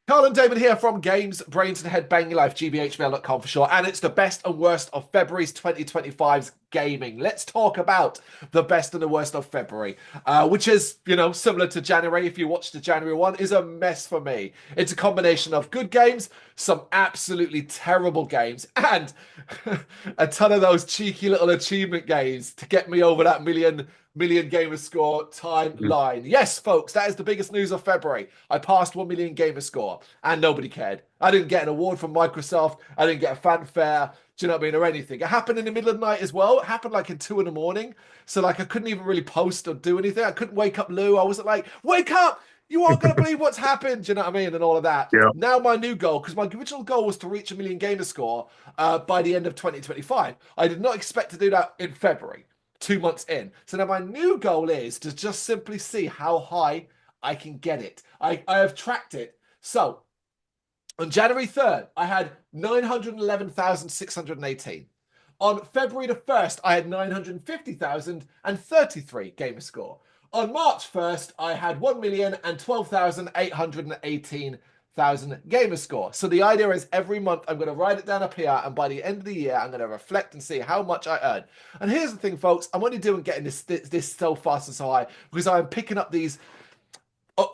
Carl and Damon here from Games, Brains and Head Banging Life, gbhblofficial for sure. And it's the best and worst of February's 2025's gaming. Let's talk about the best and the worst of February, which is, similar to January. If you watched the January one, is a mess for me. It's a combination of good games, some absolutely terrible games, and a ton of those cheeky little achievement games to get me over that million gamer score timeline. Yes, folks, that is the biggest news of February. I passed 1 million gamer score and nobody cared. I didn't get an award from Microsoft. I didn't get a fanfare, do you know what I mean, or anything. It happened in the middle of the night as well. It happened like in 2 in the morning. So like I couldn't even really post or do anything. I couldn't wake up Lou. I wasn't like, wake up! You aren't going to believe what's happened. Do you know what I mean? And all of that. Yeah. Now my new goal, because my original goal was to reach a million gamer score by the end of 2025. I did not expect to do that in February. 2 months in. So now my new goal is to just simply see how high I can get it. I have tracked it. So on January 3rd, I had 911,618. On February the 1st, I had 950,033 gamer score. On March 1st, I had 1,012,818 gamer score. So the idea is every month I'm going to write it down up here, and by the end of the year, I'm going to reflect and see how much I earn. And here's the thing, folks, I'm only doing getting this so fast and so high because I'm picking up these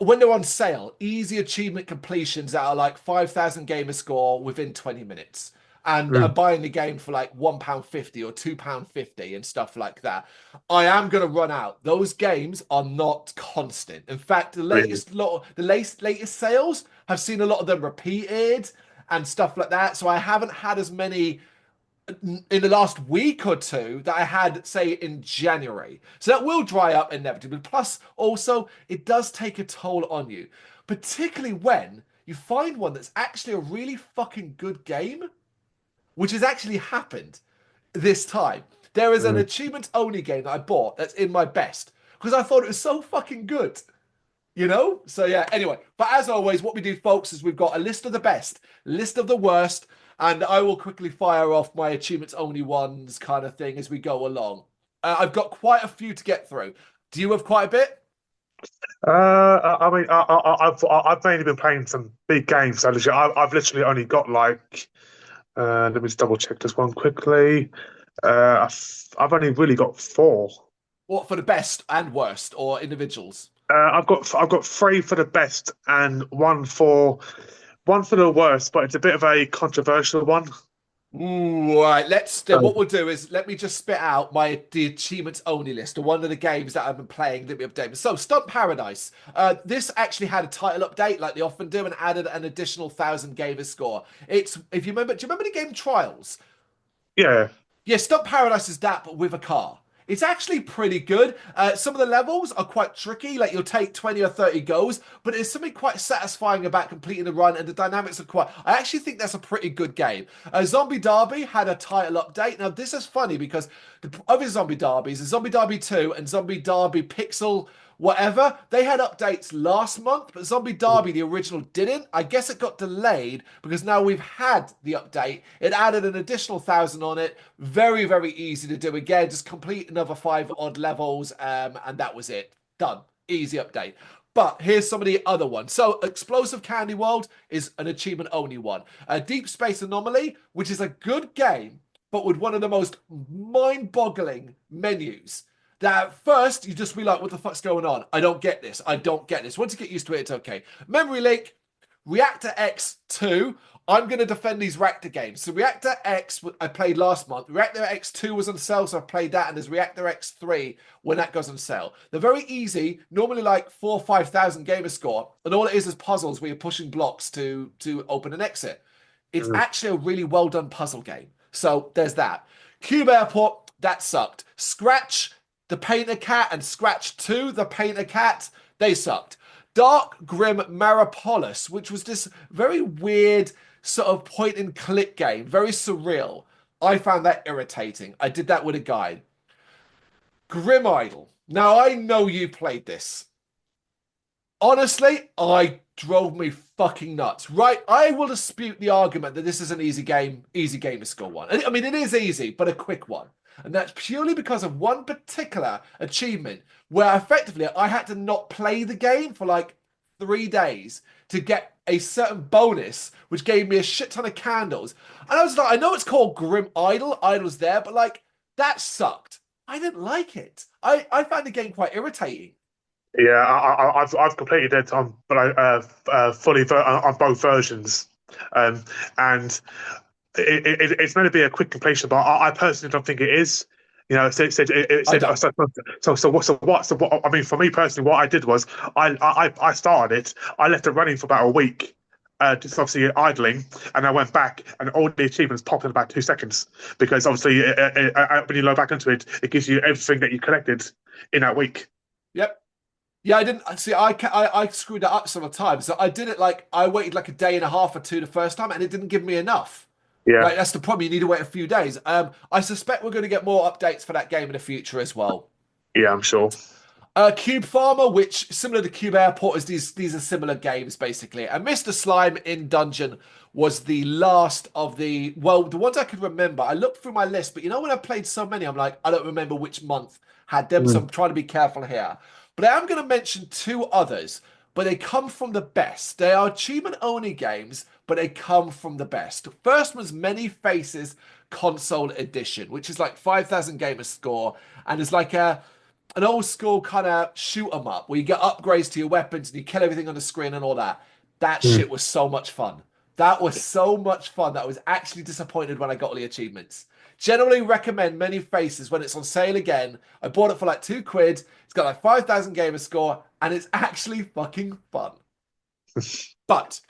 when they're on sale, easy achievement completions that are like 5,000 gamer score within 20 minutes. And I'm Mm. buying the game for like £1.50 or £2.50 and stuff like that. I am going to run out. Those games are not constant. In fact, Really. the latest sales have seen a lot of them repeated and stuff like that. So I haven't had as many in the last week or two that I had, say, in January. So that will dry up inevitably. Plus, also, it does take a toll on you, particularly when you find one that's actually a really fucking good game, which has actually happened this time. There is an Mm. achievement only game that I bought that's in my best because I thought it was so fucking good. So yeah, anyway, but as always, what we do, folks, is we've got a list of the best, list of the worst, and I will quickly fire off my achievements only ones kind of thing as we go along. I've got quite a few to get through. Do you have quite a bit? I've mainly been playing some big games. So I've literally only got like, let me just double check this one quickly. I've only really got four. What for the best and worst or individuals? I've got three for the best and one for the worst, but it's a bit of a controversial one. Ooh, all right. Let's then. So What we'll do is let me just spit out the achievements only list of one of the games that I've been playing that we updated. So, Stunt Paradise. This actually had a title update like they often do, and added an additional 1,000 gamer score. It's if you remember. Do you remember the game Trials? yeah, Yeah, Stunt Paradise is that, but with a car. It's actually pretty good. Some of the levels are quite tricky, like you'll take 20 or 30 goes, but there's something quite satisfying about completing the run, and the dynamics are quite. I actually think that's a pretty good game. Zombie Derby had a title update. Now, this is funny because the other Zombie Derbies, Zombie Derby 2 and Zombie Derby Pixel whatever. They had updates last month, but Zombie Derby, the original, didn't. I guess it got delayed because now we've had the update. It added an additional 1,000 on it. Very, very easy to do. Again, just complete another 5 odd levels, and that was it. Done. Easy update. But here's some of the other ones. So, Explosive Candy World is an achievement only one. Deep Space Anomaly, which is a good game, but with one of the most mind boggling menus that first you just be like, what the fuck's going on? I don't get this. I don't get this. Once you get used to it, it's okay. Memory Leak, Reactor X 2. I'm going to defend these Reactor games. So Reactor X, I played last month. Reactor X 2 was on sale, so I played that. And there's Reactor X 3 when that goes on sale. They're very easy, normally like 4,000 or 5,000 gamer score. And all it is puzzles where you're pushing blocks to open an exit. It's mm, actually a really well done puzzle game. So there's that. Cube Airport, that sucked. Scratch, the Painter Cat, and Scratch 2, the Painter Cat, they sucked. Dark Grim Maripolis, which was this very weird sort of point and click game, very surreal. I found that irritating. I did that with a guide. Grim Idol. Now I know you played this. Honestly, I drove me fucking nuts. Right, I will dispute the argument that this is an easy game to score one. I mean, it is easy, but a quick one. And that's purely because of one particular achievement where effectively I had to not play the game for like 3 days to get a certain bonus, which gave me a shit ton of candles. And I was like, I know it's called Grim Idol, Idol's there, but like that sucked. I didn't like it. I found the game quite irritating. Yeah, I've completed it on, but on both versions, um, and it's meant to be a quick completion, but I personally don't think it is. You know, it I said don't. I mean, for me personally, what I did was I started it, I left it running for about a week, just obviously idling, and I went back, and all the achievements popped in about 2 seconds because obviously when you load back into it, it gives you everything that you collected in that week. Yep. Yeah, I didn't see. I screwed it up some times. So I did it like I waited like a day and a half or two the first time, and it didn't give me enough. Yeah, Like that's the problem. You need to wait a few days. I suspect we're going to get more updates for that game in the future as well. yeah, I'm sure. Cube Farmer, which similar to Cube Airport, is these are similar games basically. And Mr. Slime in Dungeon was the last of the ones I could remember. I looked through my list, but you know when I played so many, I'm like I don't remember which month had them, so Mm. I'm trying to be careful here. But I am going to mention two others, but they come from the best. They are achievement only games, but they come from the best. First was Many Faces Console Edition, which is like 5,000 gamer score, and it's like an old school kind of shoot 'em up where you get upgrades to your weapons and you kill everything on the screen and all that. That Mm. shit was so much fun. That was so much fun that I was actually disappointed when I got all the achievements. Generally recommend Many Faces when it's on sale again. I bought it for like £2. It's got like 5,000 gamer score and it's actually fucking fun. But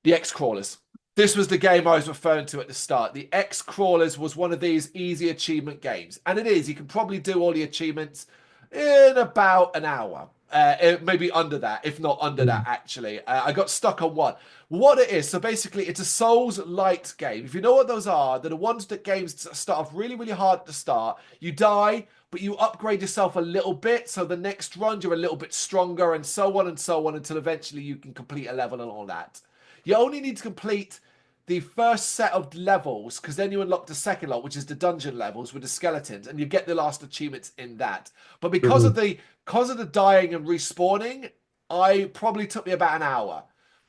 the X Crawlers. This was the game I was referring to at the start. The X Crawlers was one of these easy achievement games. And it is. You can probably do all the achievements in about an hour. Maybe under that, if not under that, Mm. actually. I got stuck on one. What it is, so basically, it's a Souls light game. If you know what those are, they're the ones that games start off really, really hard to start. You die, but you upgrade yourself a little bit. So the next run, you're a little bit stronger, and so on until eventually you can complete a level and all that. You only need to complete the first set of levels because then you unlock the second lot, which is the dungeon levels with the skeletons, and you get the last achievements in that. But Mhm. because of the dying and respawning, I probably took me about an hour.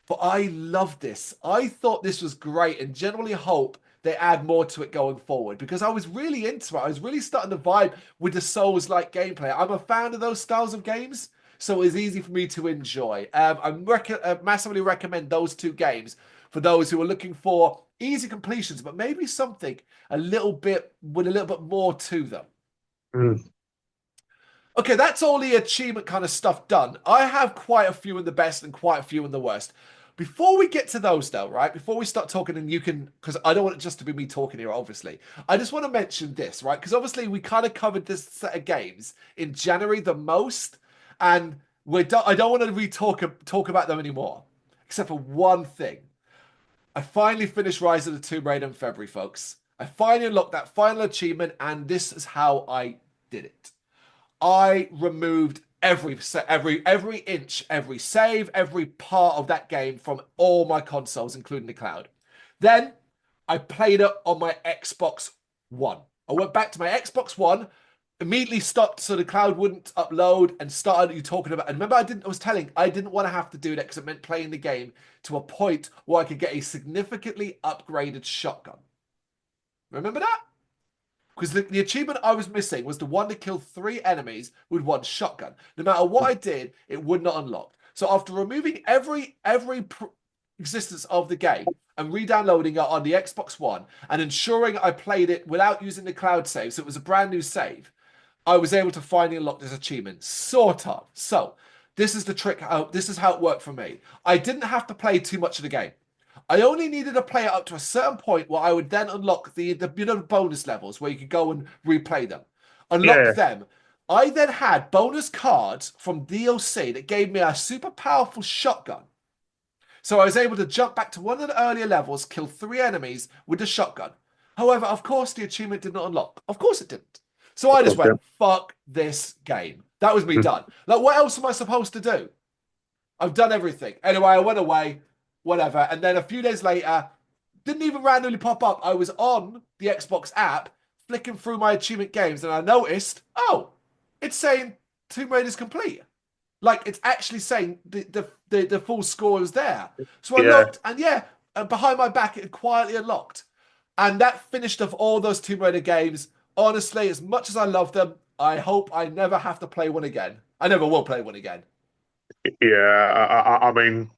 But I loved this. I thought this was great, and generally hope they add more to it going forward because I was really into it. I was really starting to vibe with the Souls-like gameplay. I'm a fan of those styles of games, so it's easy for me to enjoy. I massively recommend those two games for those who are looking for easy completions, but maybe something a little bit with a little bit more to them. Mm. Okay, that's all the achievement kind of stuff done. I have quite a few in the best and quite a few in the worst. Before we get to those, though, right? Before we start talking, and you can, because I don't want it just to be me talking here, obviously. I just want to mention this, right? Because obviously we kind of covered this set of games in January the most, and I don't want to talk about them anymore, except for one thing. I finally finished Rise of the Tomb Raider in February, folks. I finally unlocked that final achievement, and this is how I did it. I removed every inch, every save, every part of that game from all my consoles, including the cloud. Then I played it on my Xbox One. I went back to my Xbox One, immediately stopped so the cloud wouldn't upload, and started you talking about. And remember, I didn't want to have to do that because it meant playing the game to a point where I could get a significantly upgraded shotgun. Remember that? Because the achievement I was missing was the one to kill 3 enemies with one shotgun. No matter what I did, it would not unlock. So after removing every existence of the game and re-downloading it on the Xbox One and ensuring I played it without using the cloud save, so it was a brand new save, I was able to finally unlock this achievement, sort of. So this is the trick. This is how it worked for me. I didn't have to play too much of the game. I only needed to play it up to a certain point where I would then unlock the bonus levels where you could go and replay them. Unlock Yeah, them. I then had bonus cards from DLC that gave me a super powerful shotgun. So I was able to jump back to one of the earlier levels, kill 3 enemies with the shotgun. However, of course, the achievement did not unlock. Of course, it didn't. So of I just course, yeah. went, fuck this game. That was me Mm. done. Like, what else am I supposed to do? I've done everything. Anyway, I went away, whatever. And then a few days later, didn't even randomly pop up. I was on the Xbox app, flicking through my achievement games, and I noticed, oh, it's saying Tomb Raider's complete. Like it's actually saying the full score was there. So I Yeah. looked, and yeah, and behind my back it had quietly unlocked, and that finished off all those Tomb Raider games. Honestly, as much as I love them, I hope I never have to play one again. I never will play one again. Yeah, I mean,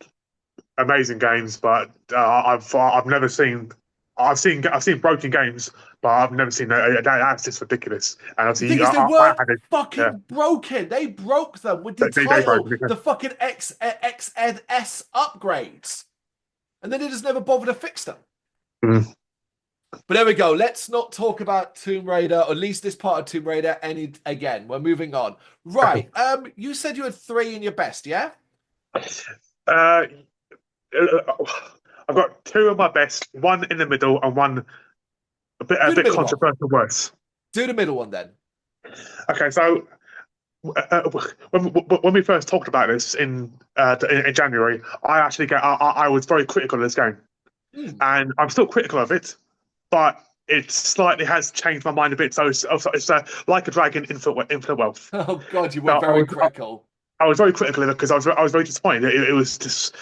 amazing games, but I've never seen. I've seen broken games, but I've never seen that's just ridiculous. And The thing obviously, is, they I weren't had it. Yeah, fucking broken. They broke them with the they broke title, it. the fucking XNS upgrades, and then they just never bothered to fix them. Mm. But there we go. Let's not talk about Tomb Raider, or at least this part of Tomb Raider, any again. We're moving on. Right. You said you had three in your best, yeah? Uh, I've got two of my best, one in the middle, and one a Do the bit middle one. controversial worse. Do the middle one then. Okay, so uh, when we first talked about this in January, I was very critical of this game, Hmm. and I'm still critical of it, but it slightly has changed my mind a bit. So it's like a dragon, infinite wealth. Oh God, you So were very critical. I was very critical of it because I was very disappointed. It was just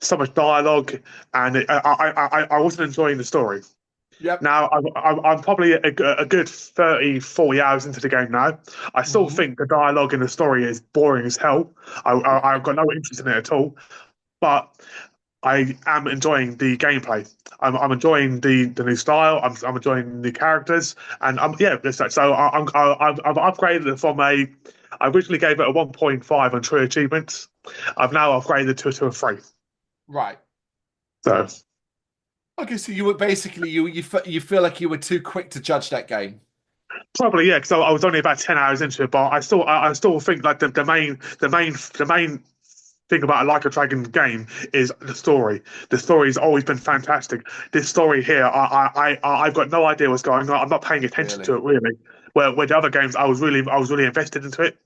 so much dialogue, and I wasn't enjoying the story. Yep. Now, I'm probably a good 30, 40 hours into the game now. I still Hmm. think the dialogue in the story is boring as hell. I've got no interest in it at all. But I am enjoying the gameplay. I'm enjoying the new style. I'm enjoying the characters, and I've upgraded it from a. I originally gave it a 1.5 on True Achievements. I've now upgraded it to a 3. Right. So Okay, so you were basically you feel like you were too quick to judge that game. probably, yeah, because I was only about 10 hours into it, but I still think like the main thing about a Like a Dragon game is the story. The story has always been fantastic. This story here, I've got no idea what's going on. I'm not paying attention to Really. it really. Where the other games, I was really invested into it.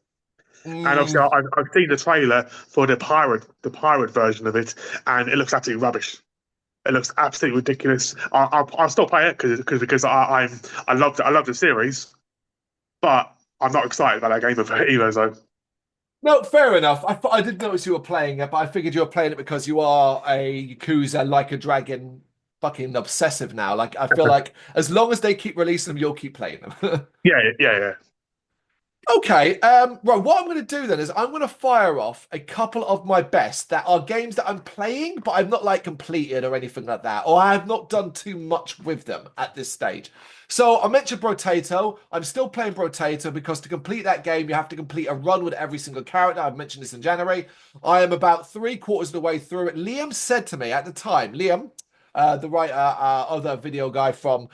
And obviously, Mm. I've seen the trailer for the pirate version of it, and it looks absolutely rubbish. It looks absolutely ridiculous. I'll still play it because I love the series, but I'm not excited about that game either. So No, fair enough. I did notice you were playing it, but I figured you were playing it because you are a Yakuza like a dragon fucking obsessive now. Like I feel like as long as they keep releasing them, you'll keep playing them. yeah, yeah, yeah. Okay, right. What I'm going to do then is I'm going to fire off a couple of my best that are games that I'm playing, but I've not like completed or anything like that, or I have not done too much with them at this stage. So I mentioned Brotato. I'm still playing Brotato because to complete that game, you have to complete a run with every single character. I've mentioned this in January. I am about three-quarters of the way through it. Liam said to me at the time, Liam, the writer, other video guy from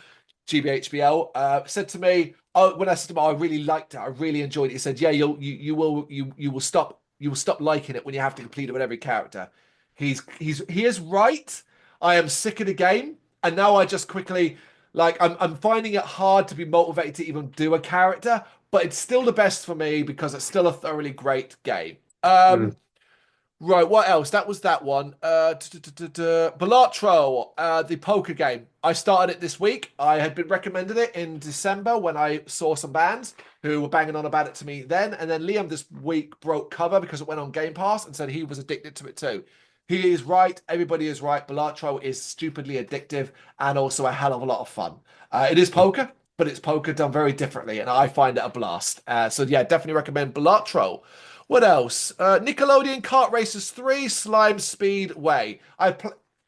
gbhbl, said to me, oh, when I said to him, oh, I really liked it, I really enjoyed it. He said, yeah, you will stop liking it when you have to complete it with every character. He is right. I am sick of the game, and now I just quickly I'm finding it hard to be motivated to even do a character, but it's still the best for me because it's still a thoroughly great game. Mm. Right, what else? That was that one. Balatro, the poker game. I started it this week. I had been recommended it in December when I saw some bands who were banging on about it to me then. And then Liam this week broke cover because it went on Game Pass and said he was addicted to it too. He is right. Everybody is right. Balatro is stupidly addictive and also a hell of a lot of fun. It is poker, but it's poker done very differently, and I find it a blast. So yeah, definitely recommend Balatro. What else? Nickelodeon Kart Racers 3 Slime Speedway.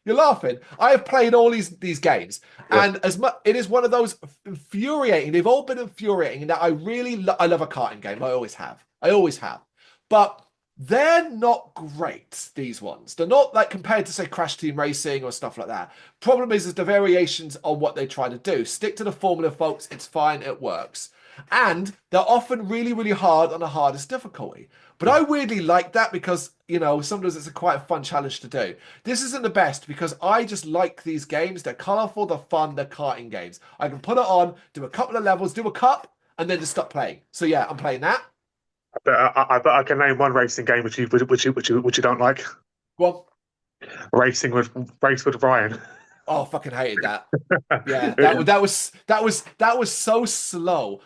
You're laughing. I have played all these games, Yeah. and as much it is one of those infuriating. They've all been infuriating in that I love a karting game. I always have. I always have. But they're not great, these ones. They're not like compared to say Crash Team Racing or stuff like that. Problem is the variations on what they try to do. Stick to the formula, folks. It's fine. It works. And they're often really, really hard on the hardest difficulty. But I weirdly like that because, sometimes it's a quite a fun challenge to do. This isn't the best because I just like these games. They're colorful, they're fun, they're karting games. I can put it on, do a couple of levels, do a cup, and then just stop playing. So yeah, I'm playing that. I bet I can name one racing game which you don't like. Well, Race with Ryan. oh, fucking hated that. Yeah, that was so slow.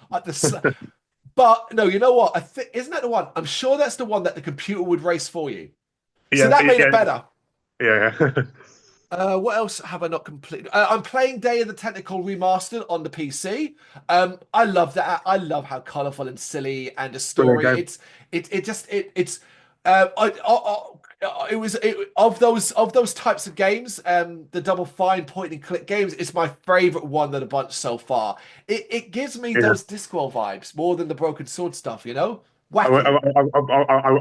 But no, you know what? Isn't that the one? I'm sure that's the one that the computer would race for you. So Yeah, that made yeah, it better. yeah, yeah. What else have I not completed? I'm playing Day of the Tentacle Remastered on the PC. I love that. I love how colorful and silly and the Brilliant story. game. It's it was of those types of games. The Double Fine point and click games. It's my favorite one of the bunch so far. It gives me Yeah. those Discworld vibes more than the Broken Sword stuff. You know, I, wacky.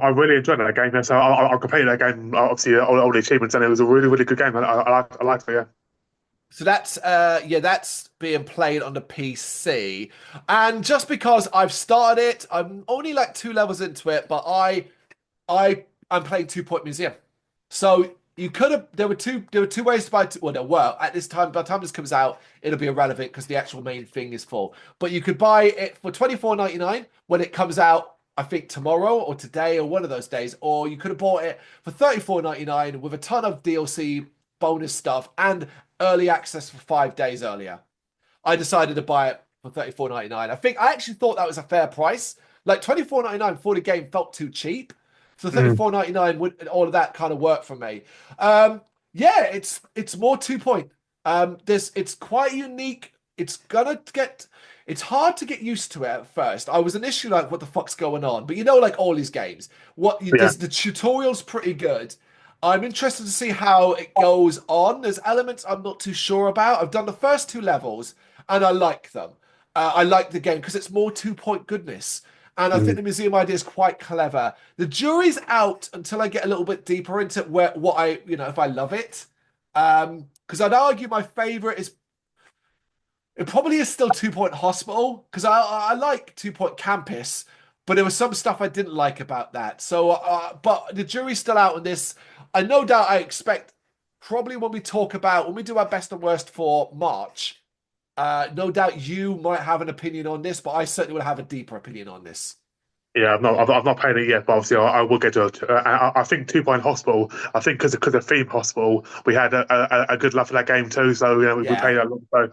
I really enjoyed that game. Yeah, so I completed that game. Obviously, all the achievements, and it was a really, really good game. I liked it. Yeah, So that's yeah, that's being played on the PC. And just because I've started it, I'm only like 2 levels into it, but I'm playing Two Point Museum. So you could have there were two ways to buy well there were at this time, by the time this comes out, it'll be irrelevant because the actual main thing is full. But you could buy it for 24.99 when it comes out, I think tomorrow or today or one of those days, or you could have bought it for 34.99 with a ton of DLC bonus stuff and early access for 5 days earlier. I decided to buy it for 34.99. I actually thought that was a fair price. Like 24.99 for the game felt too cheap. So mm, 34.99 would all of that kind of work for me. Yeah, it's more 2 point. This it's quite unique. It's hard to get used to it at first. I was initially like, what the fuck's going on? But you know, like all these games, yeah, the tutorial's pretty good. I'm interested to see how it goes on. There's elements I'm not too sure about. I've done the first 2 levels and I like them. I like the game because it's more 2 point goodness. And I think mm, the museum idea is quite clever. The jury's out until I get a little bit deeper into what I, if I love it. Because I'd argue my favorite is it probably is still 2 point hospital because I like 2 point campus, but there was some stuff I didn't like about that. So, but the jury's still out on this. I no doubt I expect probably when we do our best and worst for March, no doubt you might have an opinion on this, but I certainly will have a deeper opinion on this. yeah. I've not played it yet, but obviously I will get to it. I think 2 Point Hospital. I think because of Theme Hospital, we had a good love for that game too. So we Yeah. played it a lot. So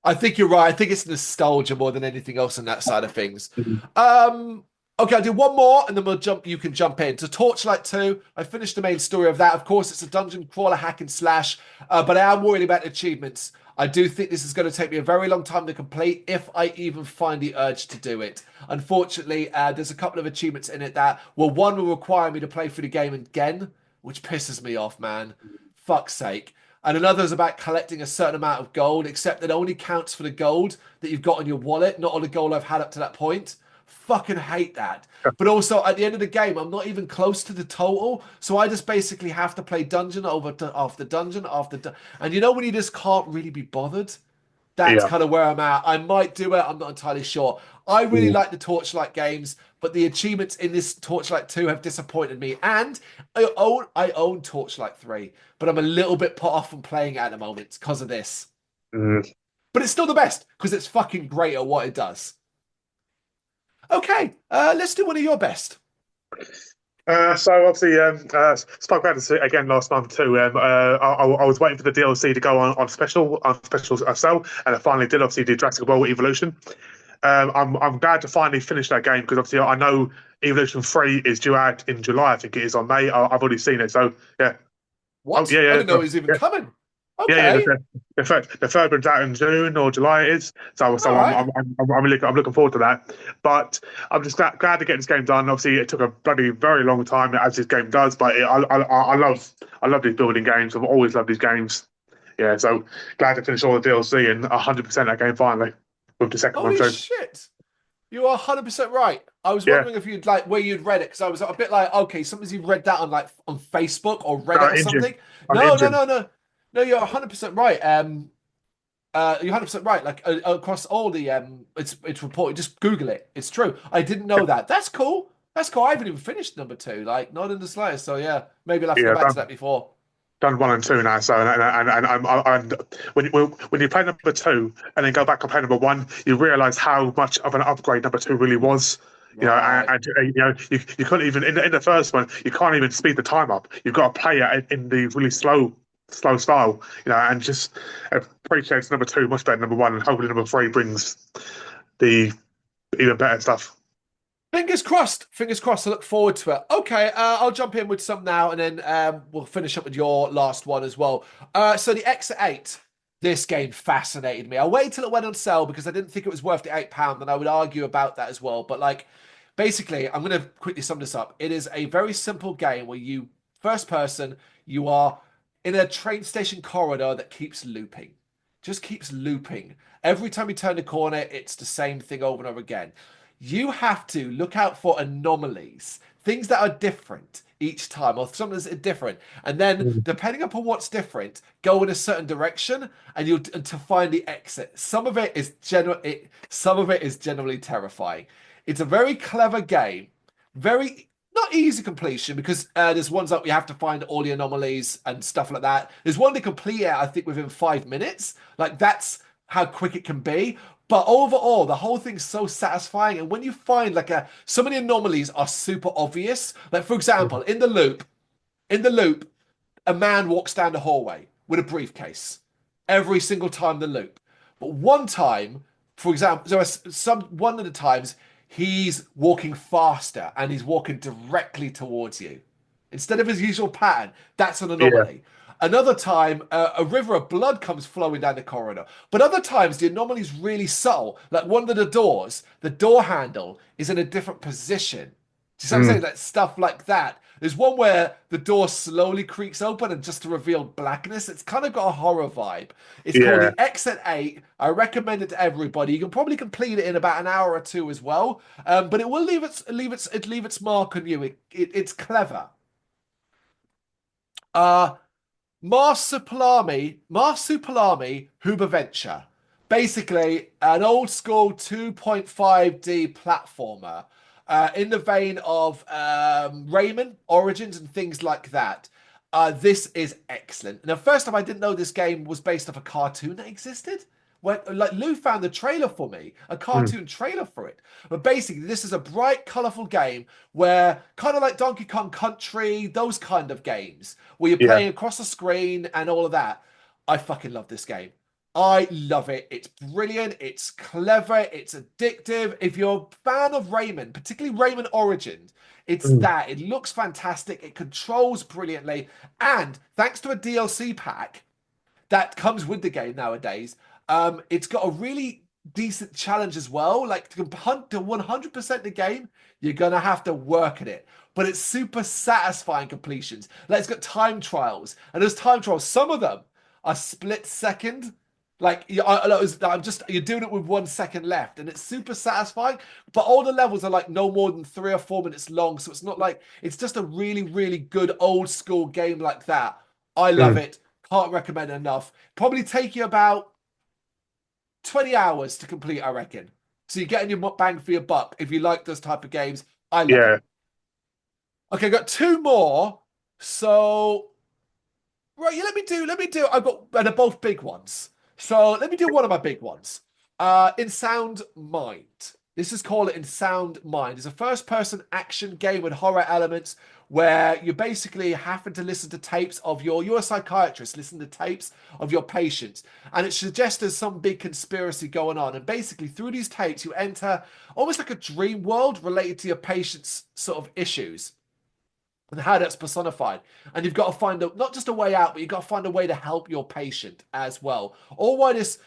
I think you're right. I think it's nostalgia more than anything else on that side of things. mm, Um, okay, I'll do one more and then we'll jump. You can jump in. To Torchlight 2, I finished the main story of that. Of course, it's a dungeon crawler hack and slash, but I am worried about the achievements. I do think this is going to take me a very long time to complete if I even find the urge to do it. Unfortunately, there's a couple of achievements in it that, well, one will require me to play through the game again, which pisses me off, man. Fuck's sake. And another is about collecting a certain amount of gold, except it only counts for the gold that you've got in your wallet, not all the gold I've had up to that point. Fucking hate that. But also, at the end of the game, I'm not even close to the total, so I just basically have to play dungeon after dungeon and you know when you just can't really be bothered? That's yeah. kind of where I'm at. I might do it. I'm not entirely sure. I really Mm, like the Torchlight games, but the achievements in this Torchlight 2 have disappointed me. And I own Torchlight 3, but I'm a little bit put off from playing it at the moment because of this. mm. But it's still the best because it's fucking great at what it does. Okay, let's do one of your best. So obviously, spoke about this again last month too. I was waiting for the DLC to go on special sale, and I finally did. Obviously, did Jurassic World Evolution. I'm glad to finally finish that game because obviously I know Evolution 3 is due out in July. I think it is on May. I've already seen it. So yeah. Oh What? yeah, I yeah, didn't know it was even yeah. coming. Yeah. Okay, The third one's out in June or July. It is so. all So right. I'm looking forward to that. But I'm just glad to get this game done. Obviously, it took a bloody very long time as this game does. But I love these building games. I've always loved these games. Yeah. So glad to finish all the DLC and 100% that game finally with the second one Holy too. shit. You are 100% right. I was Yeah. wondering if you'd like where you'd read it because I was a bit like, okay, sometimes you read that on like on Facebook or Reddit or Engine something. on No, no, Engine. no, no, no. You're 100% right. You're 100% right. Like across all the it's reported. Just Google it. It's true. I didn't know that. That's cool. That's cool. I haven't even finished number two. Like not in the slightest. So yeah, maybe I'll have to go Yeah. back to that before. Done one and two now. So and when you play number two and then go back and play number one, you realise how much of an upgrade number two really was. Right. You couldn't even in the first one you can't even speed the time up. You've got to play it in the really slow style. And just appreciates number two much better than number one, and hopefully number three brings the even better stuff. Fingers crossed. Fingers crossed. I look forward to it. Okay, I'll jump in with some now, and then we'll finish up with your last one as well. So the Exit 8. This game fascinated me. I waited till it went on sale because I didn't think it was worth the £8, and I would argue about that as well. But like, basically, I'm going to quickly sum this up. It is a very simple game where you, first person, you are in a train station corridor that keeps looping. Just keeps looping. Every time you turn the corner, it's the same thing over and over again. You have to look out for anomalies, things that are different each time, or something that's different. And then, Mm. depending upon what's different, go in a certain direction and you to find the exit. Some of it is generally terrifying. It's a very clever game, very not easy completion because there's ones that we have to find all the anomalies and stuff like that. There's one to complete it, I think, within 5 minutes. Like that's how quick it can be. But overall, the whole thing's so satisfying. And when you find like so many anomalies are super obvious. Like for example, in the loop, a man walks down the hallway with a briefcase every single time in the loop. But one time, for example, one of the times he's walking faster and he's walking directly towards you instead of his usual pattern. That's an Yeah. anomaly. Another time, a river of blood comes flowing down the corridor. But other times, the anomaly is really subtle. Like one of the doors, the door handle is in a different position. Do you see what I'm saying? Mm. Like stuff like that. There's one where the door slowly creaks open and just to reveal blackness. It's kind of got a horror vibe. It's called Yeah. the Exit 8. I recommend it to everybody. You can probably complete it in about an hour or two as well. But it will leave its mark on you. It's clever. Uh Marsupilami Huberventure. Basically, an old school 2.5D platformer in the vein of Rayman, Origins, and things like that. This is excellent. And the first time I didn't know this game was based off a cartoon that existed. When like Lou found the trailer for me, a Mm. cartoon trailer for it. But basically, this is a bright, colourful game where kind of like Donkey Kong Country, those kind of games where you're Yeah. playing across the screen and all of that. I fucking love this game. I love it. It's brilliant. It's clever. It's addictive. If you're a fan of Rayman, particularly Rayman Origins, it's Mm. that. It looks fantastic. It controls brilliantly. And thanks to a DLC pack that comes with the game nowadays, it's got a really decent challenge as well. Like to hunt to 100% the game, you're gonna have to work at it. But it's super satisfying completions. Like it's got time trials, and those time trials, some of them are split second. Like I'm just you're doing it with 1 second left, and it's super satisfying. But all the levels are like no more than 3 or 4 minutes long, so it's not like it's just a really, really good old school game like that. I love Mm. it. Can't recommend it enough. Probably take you about 20 hours to complete, I reckon. So you're getting your bang for your buck if you like those type of games. I love Yeah. it. Okay, got two more. So right, yeah, let me do. I've got, and they're both big ones. So let me do one of my big ones. In Sound Mind. This is called it In Sound Mind. It's a first-person action game with horror elements where you're basically having to listen to tapes of you're a psychiatrist, listen to tapes of your patients, and it suggests there's some big conspiracy going on. And basically, through these tapes, you enter almost like a dream world related to your patient's sort of issues and how that's personified. And you've got to find not just a way out, but you've got to find a way to help your patient as well. Or why this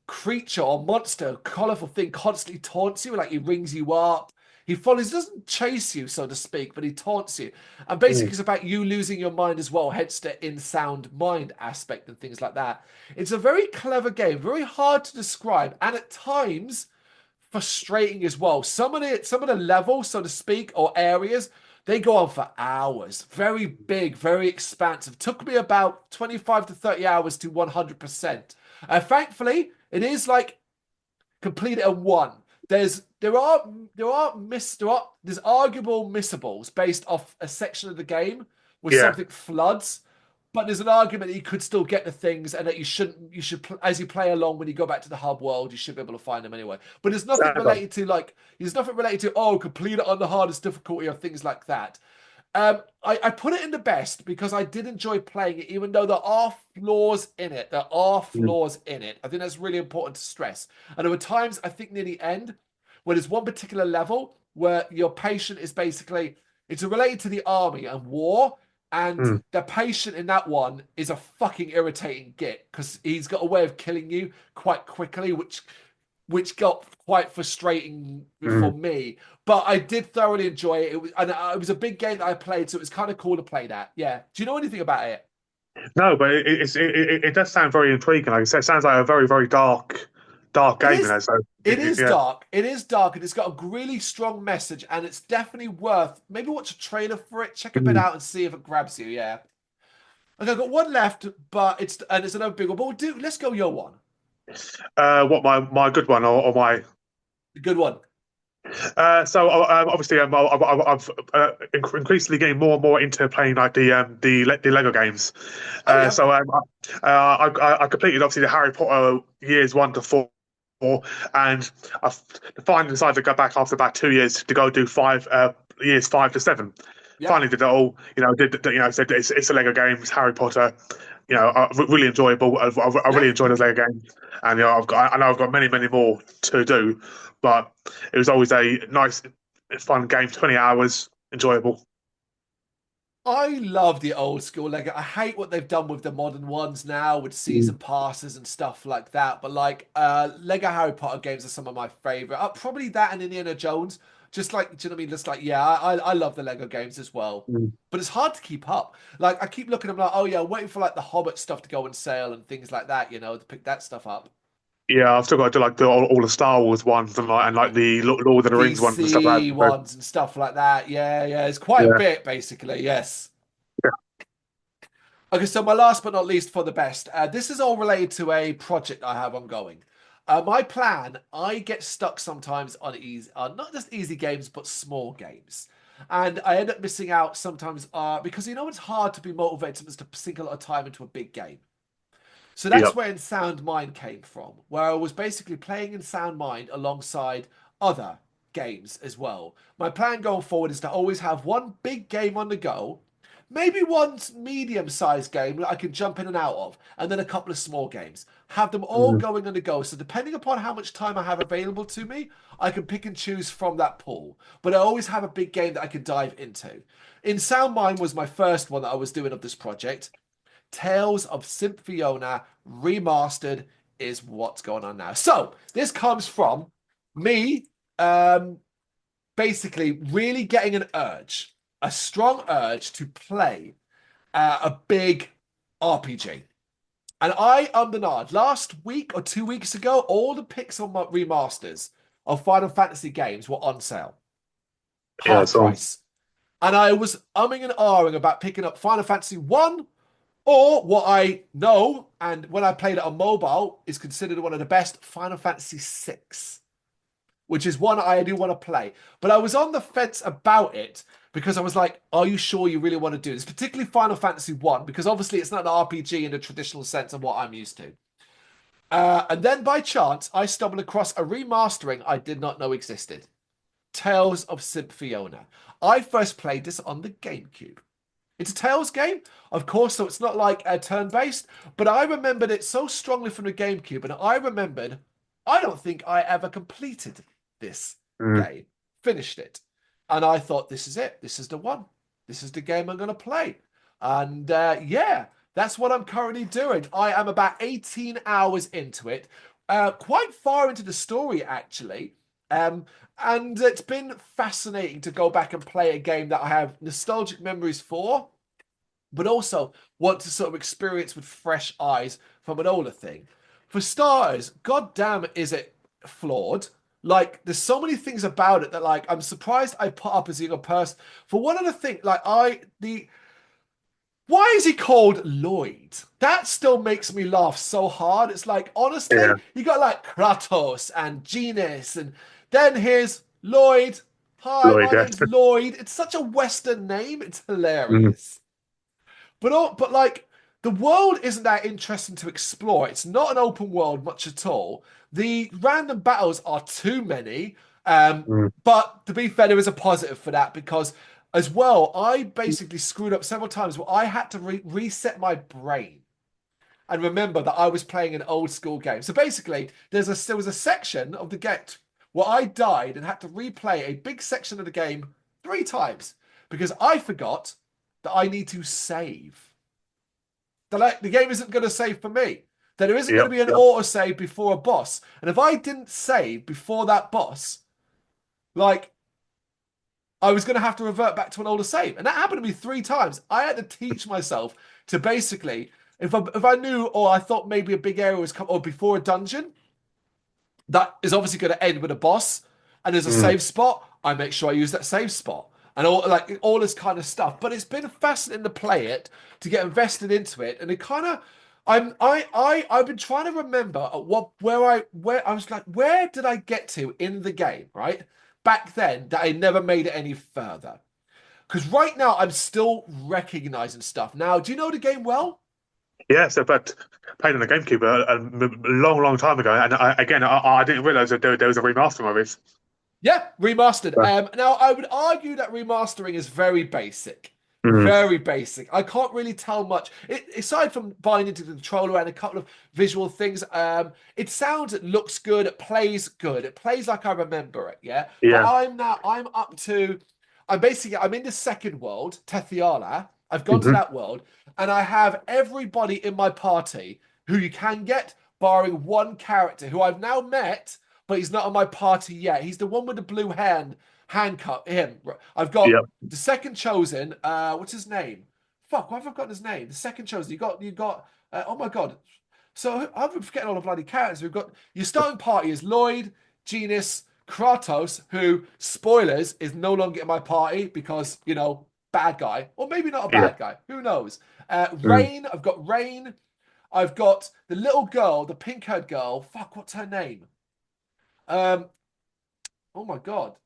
creature or monster, colorful thing constantly taunts you, like he rings you up. He follows, doesn't chase you, so to speak, but he taunts you. And basically, Mm. it's about you losing your mind as well, hence the in sound mind aspect and things like that. It's a very clever game, very hard to describe, and at times frustrating as well. Some of the levels, so to speak, or areas, they go on for hours. Very big, very expansive. Took me about 25 to 30 hours to 100%. Thankfully, it is like complete it at one. There's arguable missables based off a section of the game where Yeah. something floods, but there's an argument that you could still get the things and that you should as you play along when you go back to the hub world, you should be able to find them anyway. But Damn. there's nothing related to complete it on the hardest difficulty or things like that. I put it in the best because I did enjoy playing it, even though there are flaws in it. There are Mm. flaws in it. I think that's really important to stress. And there were times, I think near the end, where there's one particular level where your patient is basically it's related to the army and war. And Mm, the patient in that one is a fucking irritating git because he's got a way of killing you quite quickly, which got quite frustrating for mm. me. But I did thoroughly enjoy it. It was a big game that I played, so it was kind of cool to play that. Yeah. Do you know anything about it? No, but it does sound very intriguing. Like I said, it sounds like a very, very dark It game, you is. know. So It is yeah. dark. It is dark, and it's got a really strong message, and it's definitely worth maybe watch a trailer for it, check a bit Mm. out, and see if it grabs you. Yeah. Okay, I've got one left, but it's another big one. But let's go your one. What my good one or my A good one. obviously I've increasingly getting more and more into playing like the Lego games. Oh yeah. I completed obviously the Harry Potter years 1 to 4, and I finally decided to go back after about 2 years to go do five years 5 to 7. Yep. Finally did it all. You know, said it's a Lego games, Harry Potter. You know, really enjoyable. I really Yeah. enjoyed those Lego games, and I know I've got many more to do, but it was always a nice, fun game. 20 hours, enjoyable. I love the old school Lego. I hate what they've done with the modern ones now with Mm. season passes and stuff like that. But like Lego Harry Potter games are some of my favorite. Probably that and Indiana Jones. Just like, do you know what I mean? Just like, yeah, I love the Lego games as well. Mm. But it's hard to keep up. Like I keep looking, I'm like, oh yeah, I'm waiting for like the Hobbit stuff to go on sale and things like that, to pick that stuff up. Yeah, I've still got to do like all the Star Wars ones and like the Lord of the Rings ones and stuff like DC that. ones and stuff like that. Yeah, yeah. It's quite So, a yeah, bit, basically. Yes. yeah, Okay, so my last but not least for the best. This is all related to a project I have ongoing. My plan, I get stuck sometimes on not just easy games, but small games. And I end up missing out sometimes because it's hard to be motivated to sink a lot of time into a big game. So yeah. that's where In Sound Mind came from, where I was basically playing In Sound Mind alongside other games as well. My plan going forward is to always have one big game on the go, maybe one medium-sized game that I can jump in and out of, and then a couple of small games. Have them all Mm. going on the go. So depending upon how much time I have available to me, I can pick and choose from that pool. But I always have a big game that I can dive into. In Sound Mind was my first one that I was doing of this project. Tales of Symphiona Remastered is what's going on now. So this comes from me basically really getting a strong urge to play a big RPG. And I the nod. Last week or 2 weeks ago, all the Pixel remasters of Final Fantasy games were on sale. Yeah. Half So price. And I was umming and ahhing about picking up Final Fantasy 1 or what I know, and when I played it on mobile, is considered one of the best, Final Fantasy 6, which is one I do want to play. But I was on the fence about it because I was like, are you sure you really want to do this? Particularly Final Fantasy 1, because obviously it's not an RPG in the traditional sense of what I'm used to. And then by chance, I stumbled across a remastering I did not know existed. Tales of Symphiona. I first played this on the GameCube. It's a Tales game, of course, so it's not like a turn-based, but I remembered it so strongly from the GameCube, and I don't think I ever completed this mm. game, finished it. And I thought, this is it. This is the one. This is the game I'm going to play. And yeah, that's what I'm currently doing. I am about 18 hours into it, quite far into the story, actually. Um, and it's been fascinating to go back and play a game that I have nostalgic memories for, but also want to sort of experience with fresh eyes from an older thing. For starters, goddamn, is it flawed? Like, there's so many things about it that, like, I'm surprised I put up as a younger person. For one of the things, like, why is he called Lloyd? That still makes me laugh so hard. It's like, Yeah. honestly, you got like Kratos and Genus, and then here's Lloyd. Hi, Lloyd, my yeah. name's Lloyd. It's such a Western name. It's Mm. hilarious. But like the world isn't that interesting to explore. It's not an open world much at all. The random battles are too many. Mm. But to be fair, there is a positive for that because as well, I basically screwed up several times where I had to reset my brain and remember that I was playing an old school game. So basically, there was a section of the game where I died and had to replay a big section of the game 3 times because I forgot that I need to save. The game isn't going to save for me. That there isn't going to Yep. be an Yep. auto save before a boss. And if I didn't save before that boss, like I was going to have to revert back to an older save. And that happened to me 3 times. I had to teach myself to basically, if I knew or I thought maybe a big area was coming or before a dungeon, that is obviously going to end with a boss and there's a Mm. save spot, I make sure I use that save spot and all this kind of stuff. But it's been fascinating to play it, to get invested into it, and it kind of I've been trying to remember at where I was like, where did I get to in the game, right? Back then that I never made it any further. Because right now I'm still recognizing stuff. Now, do you know the game well? Yeah, so but played on the GameCube a long, long time ago, and I didn't realize that there was a remaster of it. Yeah, remastered. So, Now I would argue that remastering is very basic. mm, Very basic. I can't really tell much. Aside from buying into the controller and a couple of visual things, it sounds, it looks good, it plays good. It plays like I remember it, yeah? But yeah, I'm up to, I'm in the second world, Tethiala. I've gone to hmm, that world, and I have everybody in my party who you can get, barring one character who I've now met, but he's not on my party yet. He's the one with the blue handcuff. Him. I've got yeah, the second chosen. What's his name? Fuck, why have I forgotten his name? The second chosen. You got. Oh my god. So I'm forgetting all the bloody characters. We've got your starting party is Lloyd, Genus, Kratos, who spoilers is no longer in my party because bad guy, or maybe not a yeah, bad guy. Who knows? mm. Rain. I've got Rain. I've got the little girl, the pink-haired girl. Fuck, what's her name? Um, oh my god.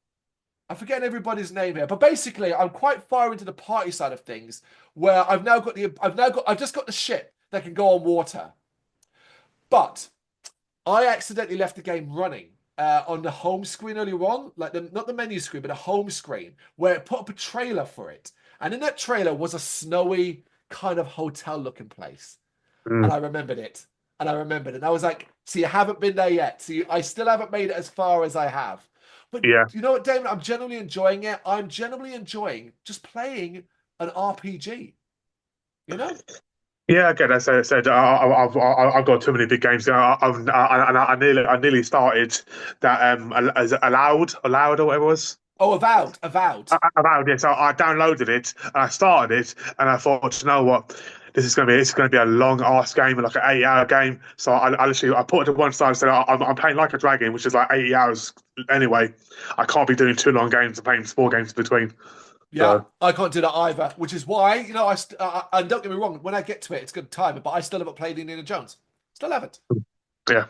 I'm forgetting everybody's name here, but basically, I'm quite far into the party side of things, where I've just got the ship that can go on water. But I accidentally left the game running on the home screen earlier on, like not the menu screen, but the home screen, where it put up a trailer for it, and in that trailer was a snowy kind of hotel-looking place, and Mm. I remembered it, and I remembered it. And I was like, "So you haven't been there yet? So I still haven't made it as far as I have." But Yeah, you know what, Damon? I'm generally enjoying it. I'm generally enjoying just playing an RPG. You know? yeah. Again, as I said, I've got too many big games. I nearly started that as allowed or whatever it was. Oh, Avowed, Avowed. About it. So I downloaded it and I started it and I thought, you know what, it's going to be a long ass game, like an 8 hour game. So I literally I put it to one side and said I'm playing like a dragon, which is like 80 hours anyway. I can't be doing too long games and playing 4 games in between. Yeah, So I can't do that either. Which is why and don't get me wrong, when I get to it, it's good time. But I still haven't played Indiana Jones. Still haven't. yeah,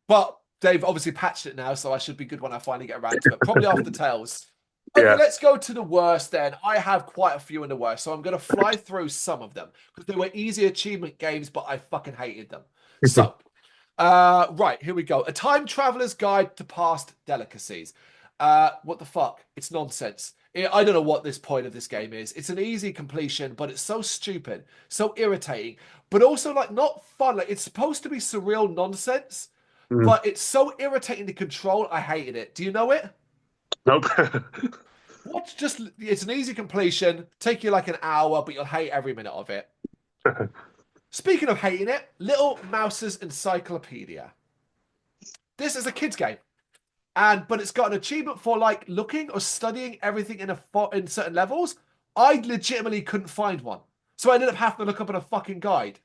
But they've obviously patched it now, so I should be good when I finally get around to it. Probably after Tales. Okay, yeah. let's go to the worst then. I have quite a few in the worst, so I'm going to fly through some of them because they were easy achievement games, but I fucking hated them. So, right, here we go. A time traveler's guide to past delicacies. What the fuck? It's nonsense. I don't know what this point of this game is. It's an easy completion, but it's so stupid, so irritating, but also like not fun. Like it's supposed to be surreal nonsense, Mm. but it's so irritating to control. I hated it. Do you know it? Nope. What? Just it's an easy completion. Take you like an hour, but you'll hate every minute of it. Speaking of hating it, Little Mouse's Encyclopedia. This is a kids game, but it's got an achievement for like looking or studying everything in certain levels. I legitimately couldn't find one, so I ended up having to look up in a fucking guide.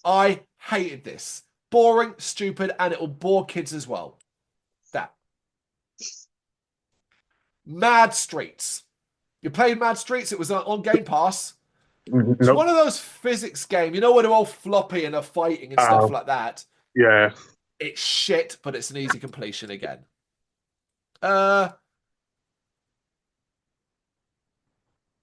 I hated this. Boring, stupid, and it will bore kids as well. That. Mad Streets. You played Mad Streets? It was on Game Pass. It's one Nope. of those physics games, you know, where they're all floppy and are fighting and stuff Oh, like that. yeah. It's shit, but it's an easy completion again. Uh,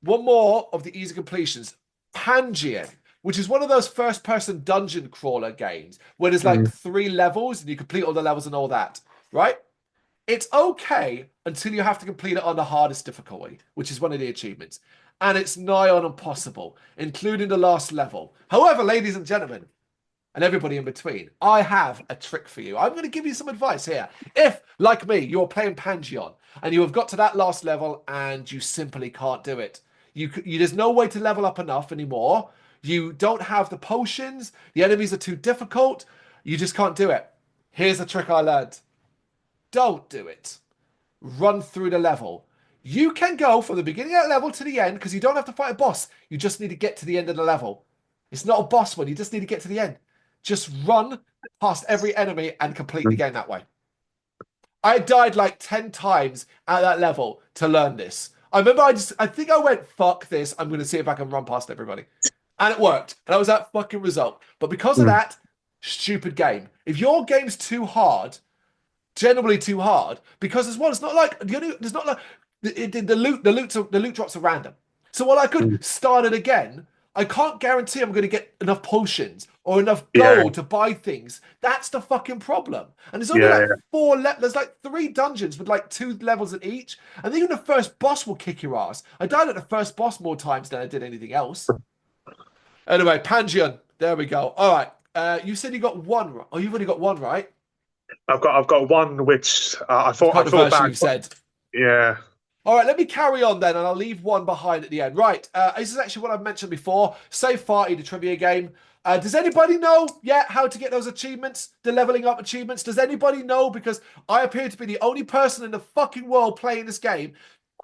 One more of the easy completions, Pangean, which is one of those first-person dungeon crawler games where there's like Mm. 3 levels and you complete all the levels and all that, right? It's okay until you have to complete it on the hardest difficulty, which is one of the achievements. And it's nigh on impossible, including the last level. However, ladies and gentlemen, and everybody in between. I have a trick for you. I'm going to give you some advice here. If, like me, you're playing Pangeon and you have got to that last level and you simply can't do it, there's no way to level up enough anymore. You don't have the potions. The enemies are too difficult. You just can't do it. Here's a trick I learned. Don't do it. Run through the level. You can go from the beginning of that level to the end because you don't have to fight a boss. You just need to get to the end of the level. It's not a boss one. You just need to get to the end. Just run past every enemy and complete the game that way. I died like 10 times at that level to learn this. I remember I think I went, fuck this. I'm going to see if I can run past everybody. And it worked. And that was that fucking result. But because of that, stupid game. If your game's too hard, generally too hard, because as well, it's not like there's not like the loot drops are random. So while I could start it again, I can't guarantee I'm going to get enough potions or enough gold to buy things. That's the fucking problem. And there's only there's like 3 dungeons with like 2 levels in each. And even the first boss will kick your ass. I died at the first boss more times than I did anything else. Anyway, Pangeon. There we go. All right. You said you got one. Oh, you've only got one, right? I've got one which I thought bad. You said. Yeah. All right, let me carry on then, and I'll leave one behind at the end. Right, this is actually what I've mentioned before. Save Farty, the trivia game. Does anybody know yet how to get those achievements, the leveling up achievements? Does anybody know? Because I appear to be the only person in the fucking world playing this game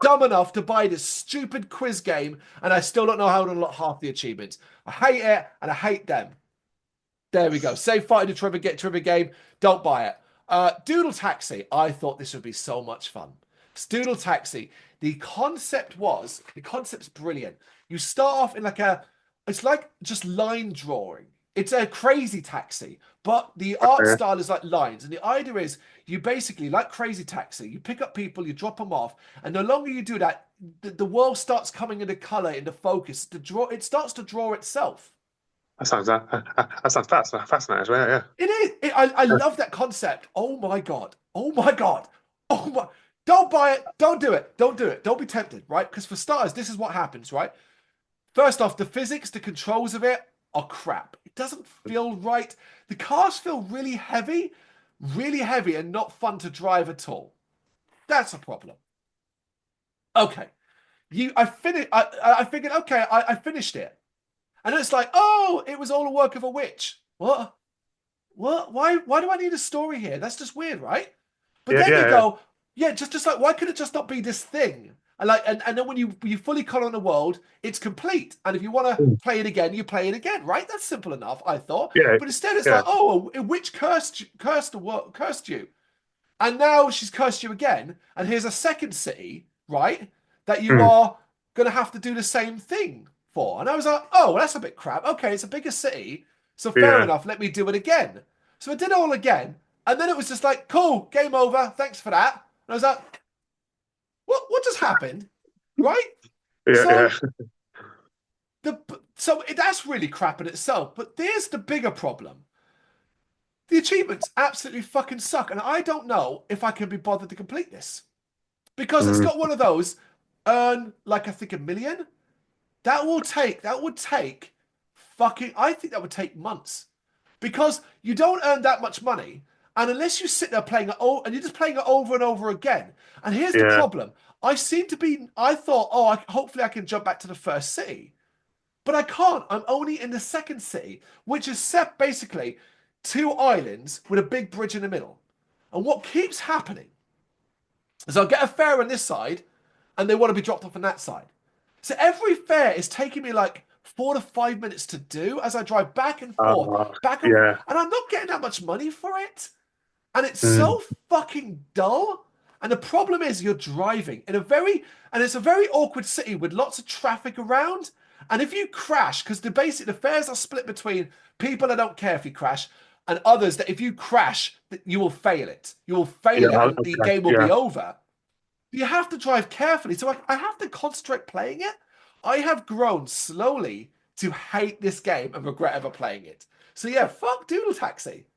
dumb enough to buy this stupid quiz game, and I still don't know how to unlock half the achievements. I hate it, and I hate them. There we go. Save Farty, the trivia game. Don't buy it. Doodle Taxi. I thought this would be so much fun. Doodle Taxi. The concept's brilliant. You start off in it's like just line drawing. It's a crazy taxi, but the art style is like lines. And the idea is you basically, like Crazy Taxi, you pick up people, you drop them off, and the longer you do that, the world starts coming into color, into focus. It starts to draw itself. That sounds fascinating as well. Yeah. It is. I love that concept. Oh my god. Oh my god. Oh my. Don't buy it. Don't do it. Don't do it. Don't be tempted, right? Because for starters, this is what happens, right? First off, the physics, the controls of it are crap. It doesn't feel right. The cars feel really heavy and not fun to drive at all. That's a problem. Okay. I figured, okay, I finished it. And it's like, oh, it was all a work of a witch. What? What? Why do I need a story here? That's just weird, right? But then you go, just like, why could it just not be this thing? And then when you fully color on the world, it's complete. And if you want to play it again, you play it again, right? That's simple enough, I thought. Yeah. But instead, it's like, oh, a witch cursed you, and now she's cursed you again. And here's a second city, right? That you are going to have to do the same thing for. And I was like, oh, well, that's a bit crap. Okay, it's a bigger city, so fair enough. Let me do it again. So I did it all again, and then it was just like, cool, game over. Thanks for that. And I was like, what just happened? Right? So that's really crap in itself. But there's the bigger problem. The achievements absolutely fucking suck. And I don't know if I can be bothered to complete this. Because it's got one of those, earn like I think 1 million. I think that would take months. Because you don't earn that much money. And unless you sit there playing it and you're just playing it over and over again. And here's the problem. I thought, hopefully I can jump back to the first city. But I can't. I'm only in the second city, which is set basically 2 islands with a big bridge in the middle. And what keeps happening is I'll get a fare on this side and they want to be dropped off on that side. So every fare is taking me like 4 to 5 minutes to do as I drive back and forth, and I'm not getting that much money for it. And it's so fucking dull. And the problem is you're driving in it's a very awkward city with lots of traffic around. And if you crash, because the fares are split between people that don't care if you crash and others that if you crash, you will fail it. You will fail it and the game will be over. You have to drive carefully. So I have to concentrate playing it. I have grown slowly to hate this game and regret ever playing it. So yeah, fuck Doodle Taxi.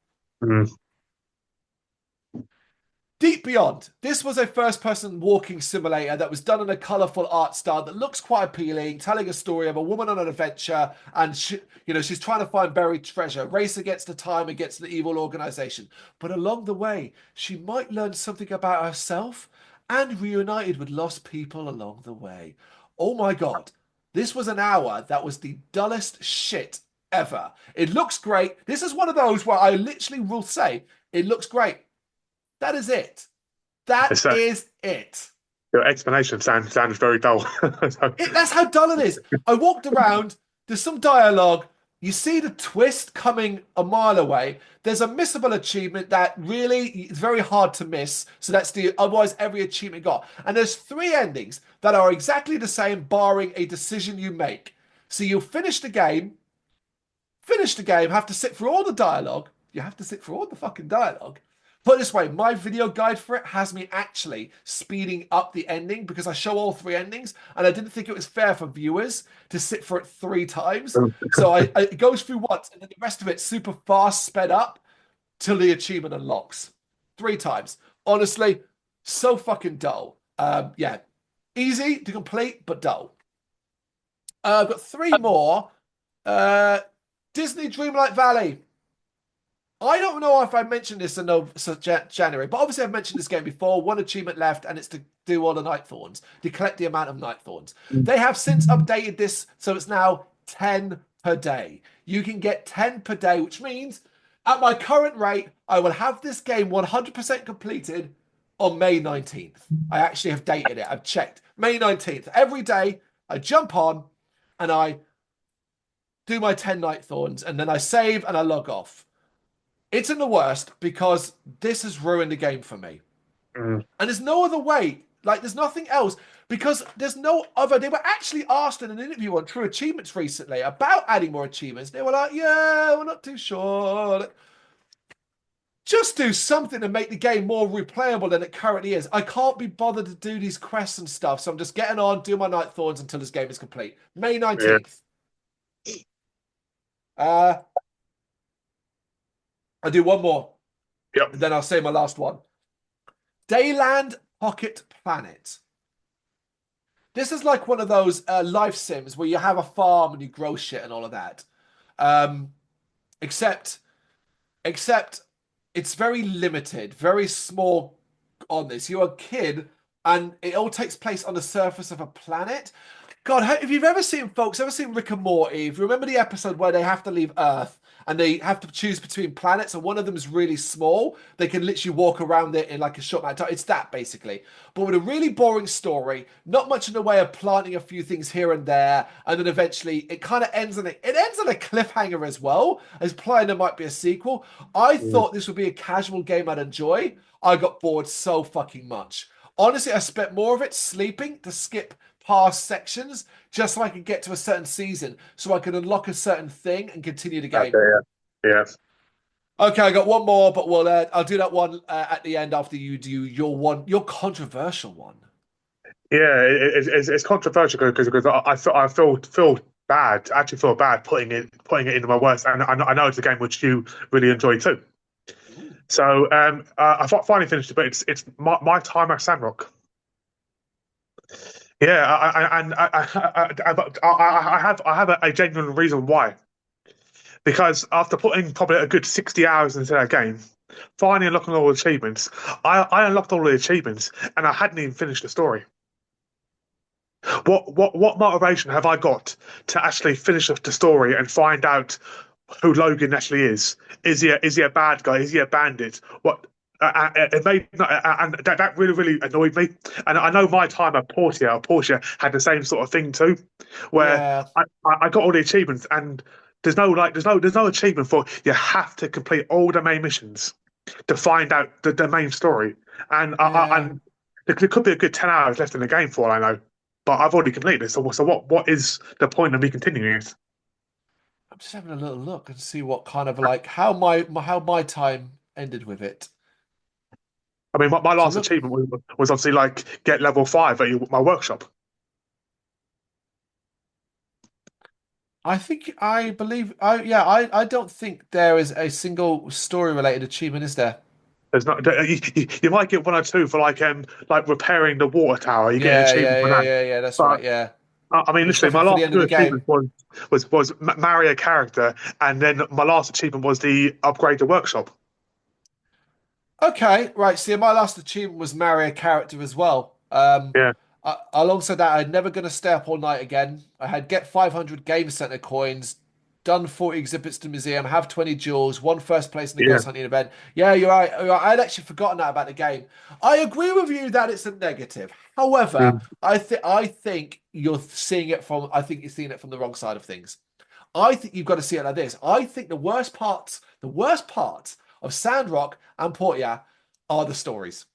Deep Beyond. This was a first-person walking simulator that was done in a colorful art style that looks quite appealing, telling a story of a woman on an adventure, and she's trying to find buried treasure, race against the time against the evil organization. But along the way, she might learn something about herself and reunited with lost people along the way. Oh my God. This was an hour that was the dullest shit ever. It looks great. This is one of those where I literally will say, it looks great. That is it. That It's is it. your explanation sounds very dull. So, That's how dull it is. I walked around, there's some dialogue. You see the twist coming a mile away. There's a missable achievement that really is very hard to miss. So that's the otherwise every achievement got. And there's three endings that are exactly the same, barring a decision you make. So you finish the game, have to sit through all the dialogue. You have to sit through all the fucking dialogue. Put it this way, my video guide for it has me actually speeding up the ending because I show all three endings, and I didn't think it was fair for viewers to sit for it three times. So it goes through once, and then the rest of it super fast sped up till the achievement unlocks. Three times. Honestly, so fucking dull. Yeah, easy to complete, but dull. I've got three more. Disney Dreamlight Valley. I don't know if I mentioned this in January, but obviously I've mentioned this game before. One achievement left, and it's to do all the Night Thorns, to collect the amount of Night Thorns. They have since updated this, so it's now 10 per day. You can get 10 per day, which means at my current rate, I will have this game 100% completed on May 19th. I actually have dated it. I've checked. May 19th. Every day, I jump on and I do my 10 Night Thorns, and then I save and I log off. It's in the worst because this has ruined the game for me. mm, And there's no other way. Like, there's nothing else because there's no other. They were actually asked in an interview on True Achievements recently about adding more achievements. They were like, yeah, we're not too sure. Just do something to make the game more replayable than it currently is. I can't be bothered to do these quests and stuff. So I'm just getting on, doing my Night Thorns until this game is complete. May yeah. 19th. Uh, I'll do one more. Yep. And then I'll say my last one. Dayland Pocket Planet. This is like one of those life sims where you have a farm and you grow shit and all of that. Um, except, except it's very limited, very small on this. You're a kid and it all takes place on the surface of a planet. God, if you've ever seen, folks, ever seen Rick and Morty, if you remember the episode where they have to leave Earth and they have to choose between planets, and one of them is really small, they can literally walk around it in like a short amount of time. It's that, basically. But with a really boring story, not much in the way of planting a few things here and there, and then eventually it kind of ends on a cliffhanger as well, as implying there might be a sequel. I Mm. thought this would be a casual game I'd enjoy. I got bored so fucking much. Honestly, I spent more of it sleeping to skip past sections just so I could get to a certain season, so I could unlock a certain thing and continue the Okay, game. yeah. Okay, I got one more, but I'll do that one at the end after you do your controversial one. Yeah, it's controversial because I feel bad. Actually, feel bad putting it into my worst, and I know it's a game which you really enjoy too. Ooh. So I finally finished it, but it's my time at Sandrock. Yeah, I have a genuine reason why. Because after putting probably a good 60 hours into that game, finally unlocking all the achievements, I unlocked all the achievements and I hadn't even finished the story. What motivation have I got to actually finish off the story and find out who Logan actually is? Is he a bad guy? Is he a bandit? What? It made and that really annoyed me. And I know my time at Portia had the same sort of thing too, where Yeah, I got all the achievements and there's no achievement for you have to complete all the main missions to find out the main story. And yeah. there could be a good 10 hours left in the game for all I know, but I've already completed it. So what is the point of me continuing it? I'm just having a little look and see what kind of like how my time ended with it. I mean, my So last look, achievement was obviously like get level 5 at my workshop. I believe I yeah, I don't think there is a single story related achievement, is there? There's not. You might get one or two for like repairing the water tower. You get an Yeah, achievement yeah, for yeah, that. yeah, yeah. That's right. But Yeah, I mean, there's literally, my nothing for the last end of two the game. achievements was marry a character, and then my last achievement was the upgrade the workshop. Okay, right. See, my last achievement was marry a character as well. Yeah, Alongside that, I'm never going to stay up all night again. I had get 500 Game Center coins, done 40 exhibits to museum, have 20 jewels, won first place in the yeah, ghost hunting event. Yeah, you're right. You're right. I'd actually forgotten that about the game. I agree with you that it's a negative. However, mm, I think you're seeing it from I think you're seeing it from the wrong side of things. I think you've got to see it like this. I think the worst parts of Sandrock and Portia are the stories.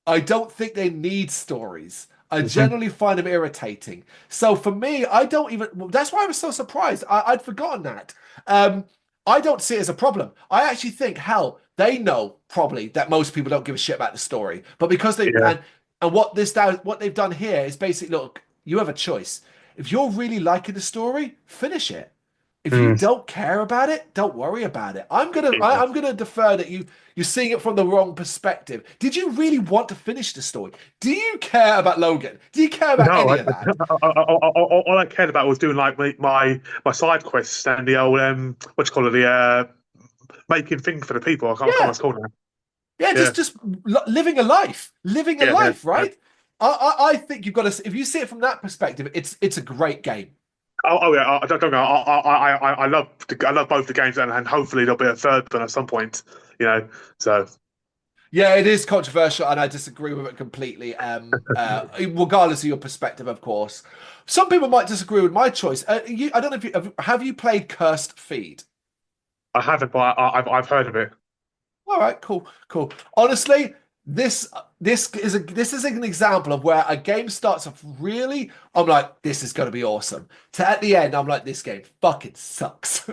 I don't think they need stories. I mhm, generally find them irritating. So for me, I don't even. Well, that's why I was so surprised. I'd forgotten that. Um, I don't see it as a problem. I actually think, hell, they know probably that most people don't give a shit about the story, but because they yeah, and what they've done here is basically, look, you have a choice. If you're really liking the story, finish it. If you mm, don't care about it, don't worry about it. yeah. I'm gonna defer that you're seeing it from the wrong perspective. Did you really want to finish the story? Do you care about Logan? Do you care about No, any of that? all I cared about was doing like my side quests and the old what you call it, the making things for the people. I can't remember what Yeah, it's called now. yeah, Yeah, living a yeah, yeah, life, yeah. right? I think you've got to. If you see it from that perspective, it's a great game. Oh yeah, I don't know. I love both the games, and hopefully there'll be a third one at some point. You know, so Yeah, it is controversial, and I disagree with it completely. Regardless of your perspective, of course, some people might disagree with my choice. I don't know if have you played Cursed Feed? I haven't, but I've heard of it. All right, cool, cool. Honestly, this this is an example of where a game starts off really. I'm like, this is going to be awesome. To at the end, I'm like, this game fucking sucks.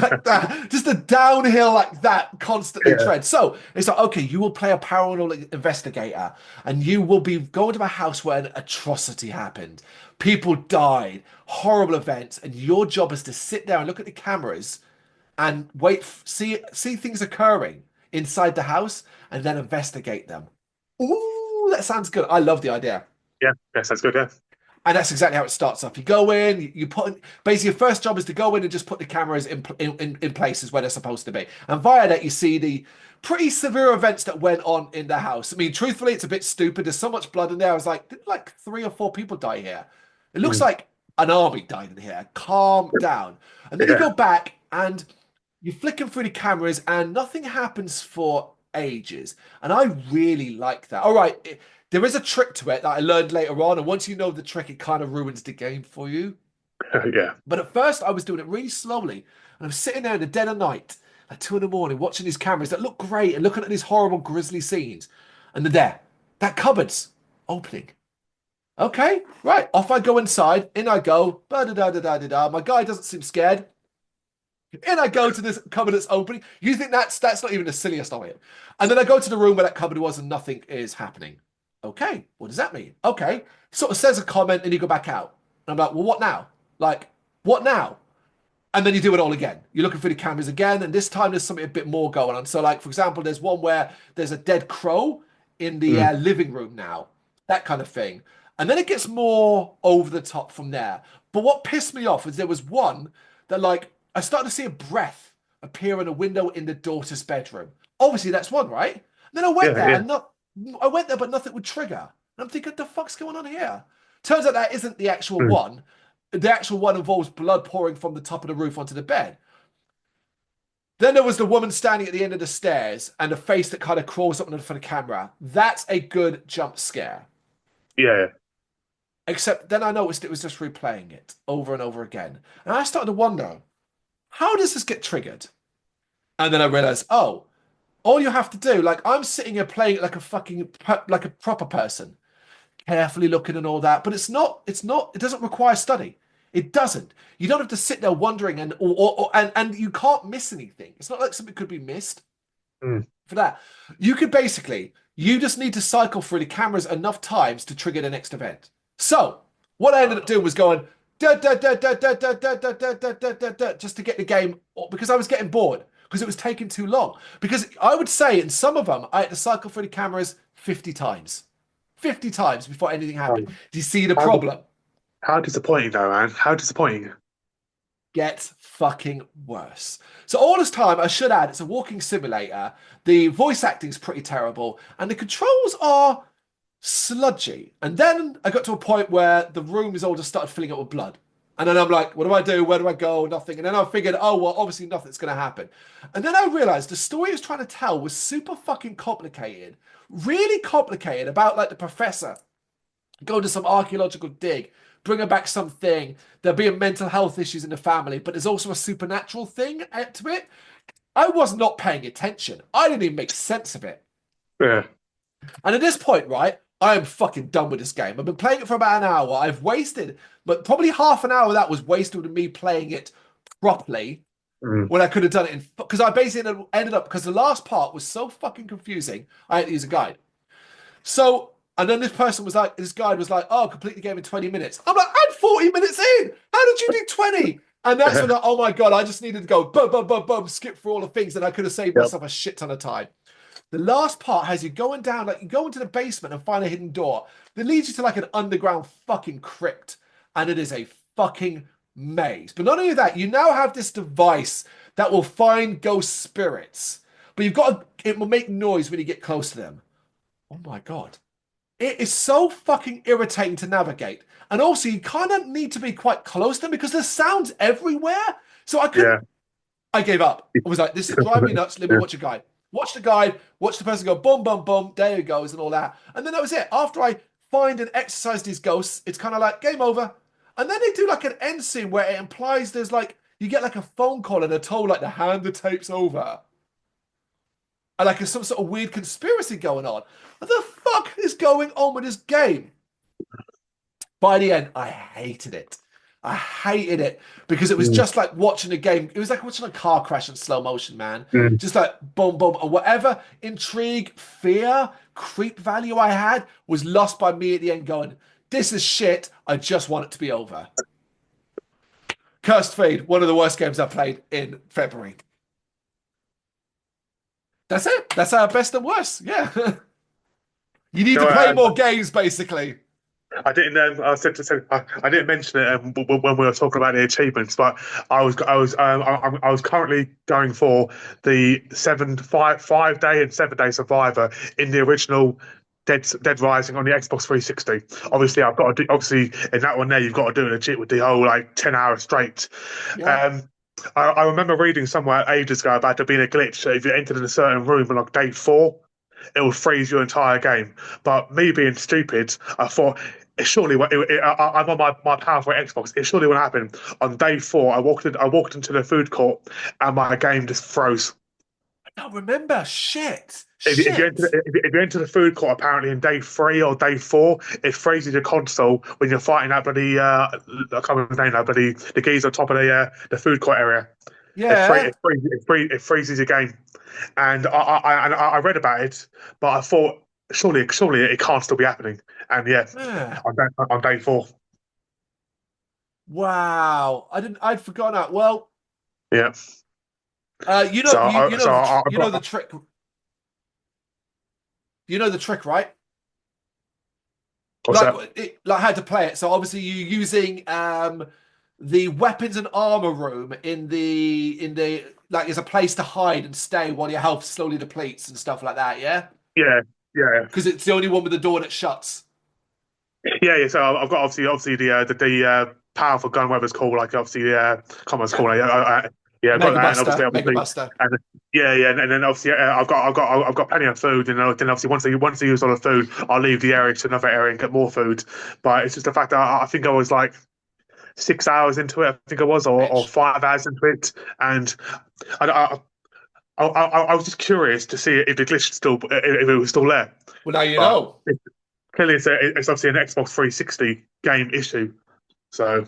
Like that, just a downhill like that, constantly Yeah, tread. So it's like, okay, you will play a paranormal investigator, and you will be going to a house where an atrocity happened. People died, horrible events, and your job is to sit there and look at the cameras and see things occurring inside the house and then investigate them. Ooh, that sounds good. I love the idea. yeah, yes, that's good. Yeah, And that's exactly how it starts off. You go in, you put basically your first job is to go in and just put the cameras in places where they're supposed to be. And via that, you see the pretty severe events that went on in the house. I mean, truthfully, it's a bit stupid. There's so much blood in there. I was like, did like 3 or 4 people die here? It looks mm, like an army died in here. Calm down. And then you yeah, go back and you're flicking through the cameras and nothing happens for ages. And I really like that. All right, there is a trick to it that I learned later on. And once you know the trick, it kind of ruins the game for you. yeah, But at first, I was doing it really slowly. And I'm sitting there in the dead of night at 2 in the morning watching these cameras that look great and looking at these horrible, grisly scenes. And they're there. That cupboard's opening. Okay, right. Off I go inside. In I go. Ba da da da da da da. My guy doesn't seem scared. In I go to this cupboard that's opening. You think that's not even the silliest of it. And then I go to the room where that cupboard was and nothing is happening. Okay, what does that mean? Okay. Sort of says a comment and you go back out. And I'm like, well, what now? Like, what now? And then you do it all again. You're looking through the cameras again, and this time there's something a bit more going on. So, like, for example, there's one where there's a dead crow in the mm, living room now, that kind of thing. And then it gets more over the top from there. But what pissed me off is there was one that, like, I started to see a breath appear in a window in the daughter's bedroom. Obviously, that's one, right? And then I went yeah, there yeah, and not, I went there, but nothing would trigger. And I'm thinking, what the fuck's going on here? Turns out that isn't the actual mm, one. The actual one involves blood pouring from the top of the roof onto the bed. Then there was the woman standing at the end of the stairs and a face that kind of crawls up in front of the camera. That's a good jump scare. yeah, Except then I noticed it was just replaying it over and over again. And I started to wonder, how does this get triggered? And then I realized, oh, all you have to do, like I'm sitting here playing it like a like a proper person, carefully looking and all that. But it doesn't require study. It doesn't. You don't have to sit there wondering and you can't miss anything. It's not like something could be missed mm, for that. You just need to cycle through the cameras enough times to trigger the next event. So what I ended up doing was going da, da, da, da, da, da, da, da, da, da, da, da, da, just to get the game because I was getting bored. because it was taking too long. Because I would say in some of them, I had to cycle through the cameras 50 times. 50 times before anything happened. Do you see the How, problem? how disappointing, though, man. How disappointing. Gets fucking worse. So all this time, I should add, it's a walking simulator. The voice acting is pretty terrible, and the controls are sludgy. And then I got to a point where the room is all just started filling up with blood. And then I'm like, what do I do? Where do I go? Nothing. And then I figured, oh, well, obviously nothing's going to happen. And then I realized the story I was trying to tell was super fucking complicated, really complicated about like the professor going to some archaeological dig, bringing back something. There'll be mental health issues in the family, but there's also a supernatural thing to it. I was not paying attention. I didn't even make sense of it. Yeah. And at this point, right, I am fucking done with this game. I've been playing it for about an hour. I've wasted, but probably half an hour of that was wasted with me playing it properly when I could have done it in, because I basically ended up, because the last part was so fucking confusing, I had to use a guide. So, and then this guide was like, oh, complete the game in 20 minutes. I'm like, I'm 40 minutes in. How did you do 20? And that's when, oh my God, I just needed to go, boom, boom, boom, boom, skip through all the things, and I could have saved Yep. myself a shit ton of time. The last part has you going down, like you go into the basement and find a hidden door that leads you to like an underground fucking crypt. And it is a fucking maze. But not only that, you now have this device that will find ghost spirits. But it will make noise when you get close to them. Oh my God. It is so fucking irritating to navigate. And also, you kind of need to be quite close to them because there's sounds everywhere. So Yeah. I gave up. I was like, this is driving me nuts. Let me Yeah. watch a guide. Watch the guide, watch the person go boom, boom, boom, there he goes, and all that. And then that was it. After I find and exercise these ghosts, it's kind of like game over. And then they do like an end scene where it implies there's like, you get like a phone call and they're told like to hand the tapes over. And like there's some sort of weird conspiracy going on. What the fuck is going on with this game? By the end, I hated it. I hated it because it was Mm. just like watching a game. It was like watching a car crash in slow motion, man. Mm. Just like boom, boom, and whatever intrigue, fear, creep value I had was lost by me at the end going, this is shit. I just want it to be over. Cursed Feed, one of the worst games I played in February. That's it. That's our best and worst. Yeah. You need No, to play more games, basically. I didn't. I didn't mention it when we were talking about the achievements, but I was currently going for the 5 day and 7 day survivor in the original Dead Rising on the Xbox 360. Obviously, I've got to do. Obviously, in that one there, you've got to do it legit with the whole like 10 hours straight. Yeah. Um, I remember reading somewhere ages ago about there being a glitch. So if you entered in a certain room on like day 4, it would freeze your entire game. But me being stupid, I thought I'm on my powerful Xbox. It surely won't happen. On day 4, I walked into the food court, and my game just froze. I don't remember. Shit. If Shit. if you enter the food court, apparently in day 3 or day 4, it freezes your console when you're fighting that bloody I can't remember his name now, but the geezer on top of the food court area. Yeah. It freezes your game, and I read about it, but I thought surely it can't still be happening. And yeah, Yeah. on day 4, Wow. I'd forgotten that. Well, yeah. you know, So I, so I, you know the trick. You know the trick, right? what's that? Like how to play it. So obviously you're using the weapons and armor room in the like as a place to hide and stay while your health slowly depletes and stuff like that. Yeah, Yeah, yeah, because it's the only one with the door that shuts. yeah. So I've got obviously the powerful gun, whatever it's called, like obviously can't remember what it's called. Yeah, I've got Mega that, and Buster, Mega obviously, Buster. and yeah, and then obviously I've got plenty of food, and then obviously once I use all the food, I'll leave the area to another area and get more food. But it's just the fact that I think I was like 6 hours into it, I think I was, or Bitch. 5 hours into it, and I, I was just curious to see if the glitch if it was still there. Well, now you But know. clearly, it's obviously an Xbox 360 game issue. So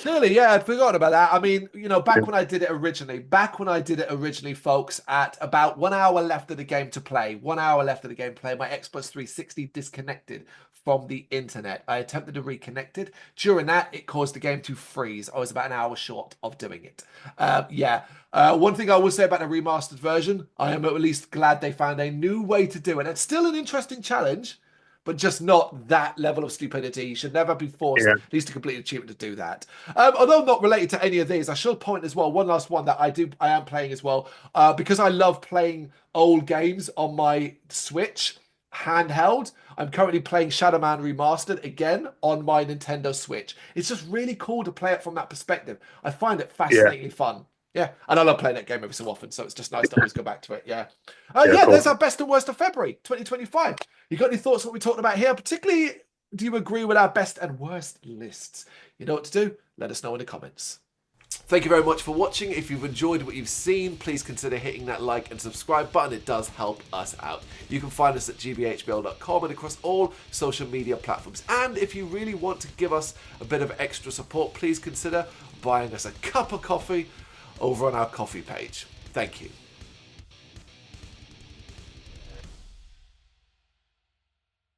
Clearly, yeah, I'd forgotten about that. I mean, back when I did it originally, folks, at about 1 hour left of the game to play, 1 hour left of the game to play, my Xbox 360 disconnected from the internet. I attempted to reconnect it. During that, it caused the game to freeze. I was about an hour short of doing it. Yeah. One thing I will say about the remastered version, I am at least glad they found a new way to do it. It's still an interesting challenge, but just not that level of stupidity. You should never be forced, Yeah, at least to complete an achievement, to do that. Although not related to any of these, I should point as well, one last one that I am playing as well, because I love playing old games on my Switch handheld. I'm currently playing Shadow Man Remastered again on my Nintendo Switch. It's just really cool to play it from that perspective. I find it yeah, fascinatingly fun. Yeah, and I love playing that game every so often, so it's just nice to always go back to it. Yeah. yeah, of Yeah, there's course. our best and worst of February 2025. You got any thoughts on what we talked about here? Particularly, do you agree with our best and worst lists? You know what to do? Let us know in the comments. Thank you very much for watching. If you've enjoyed what you've seen, please consider hitting that like and subscribe button. It does help us out. You can find us at gbhbl.com and across all social media platforms. And if you really want to give us a bit of extra support, please consider buying us a cup of coffee over on our coffee page. Thank you.